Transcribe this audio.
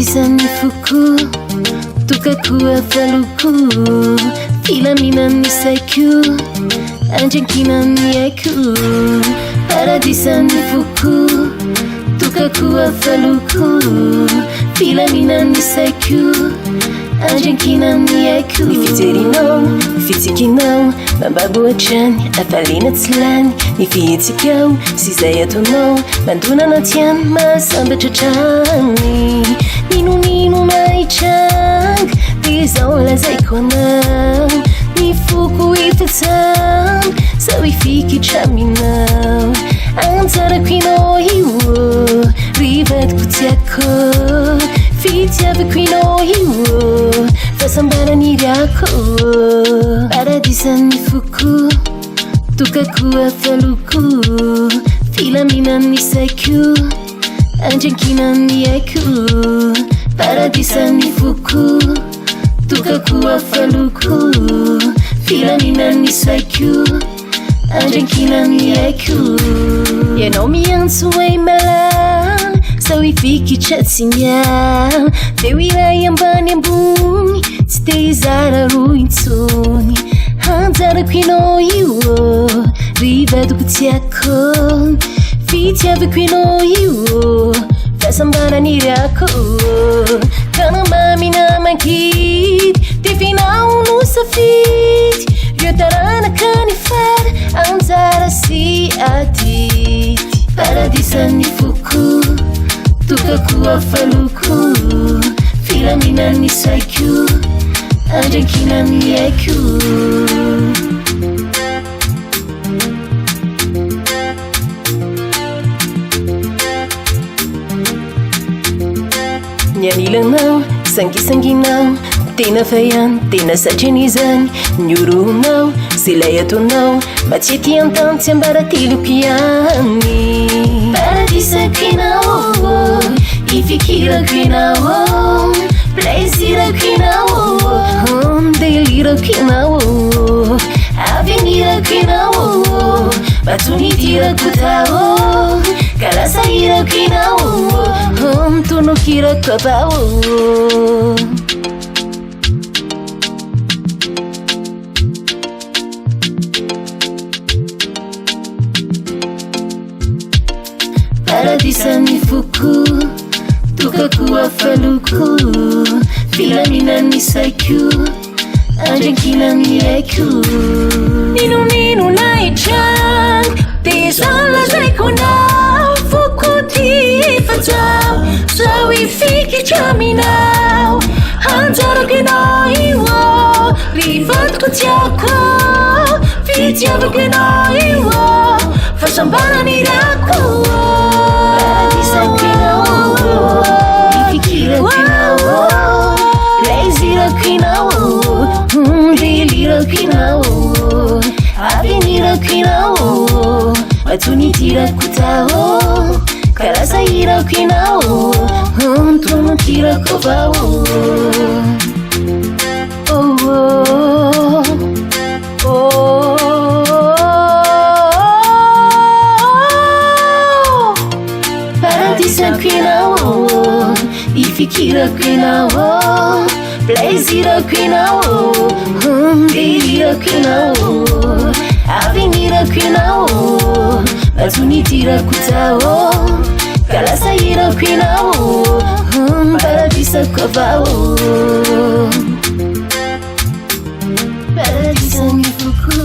Paradisa ni fuku, tukakuwa faluku. Filamina ni saiku, anjankina ni aiku. Paradisa ni fuku, tukakuwa faluku. Filamina ni saiku, anjankina ni aiku. Nifiterinao, nifitikinao, mambabuachan, afalinatlan. Nifiitikao, sizayatonao, manduna natian, masambachachani. Ninu maichan, dizaola zaikonao. Nifuku ifatan, sawifiki chaminao. Antara quino hiwo, rivet kutiako. Fitiave quino hiwo, fasambara niriako. Paradisa ni fuku, tukakuwa faluku. Filamina ni saiku, anjankina ni aiku. Paradisa ni fuku, tukakuwa faluku. Filamina ni saiku, anjankina ni aiku. Yanomiansuway malan, sawifiki chatsinyal. Tewira yambani ambuni, titezara ruintsuni. Hanzara quino iwo, rivado kutiako. Fitiave quino iwo, fasambara niriako. Kana mami na mankit, te final no safit. Yotarana kanifar, anzara si atit. Paradisa ni fuku, tukakuwa faluku. Filamina ni saiku, anjankina ni aiku. Nyanilanao, sangi-sanginao. Tena fayan, tena sajanizan. Nyurunao, silayatonao. Matsitiantanty ambaratilukiani. Paradisa quinao, ifikira quinao. Plaisir quinao, delira quinao. Avenira quinao, batunitira kutao. Kalasaira quinao, tunukira kabao. Paradisa ni fuku, tukakuwa faluku. Filamina ni saiku, anjankina ni aiku. Ninu naichan, tezala zaikonao. Fuku tifatao, sawifiki chaminao. Hanzara quino iwo, rivat kutiako. Fitiave quino iwo, fasambara niriako. Paradisa quinao, ifikira quinao. Plaisir quinao, delira quinao. Avenira quinao, batunitira kutao. Kalasaira quinao, tunukira kabao. Oh, oh, oh. Paradisa quinao, ifikira quinao. Plaisir quinao, delira quinao. Avenira quinao, batunitira kutao. Kalasaira quinao, paradisa kabao. Paradisa ni fuku,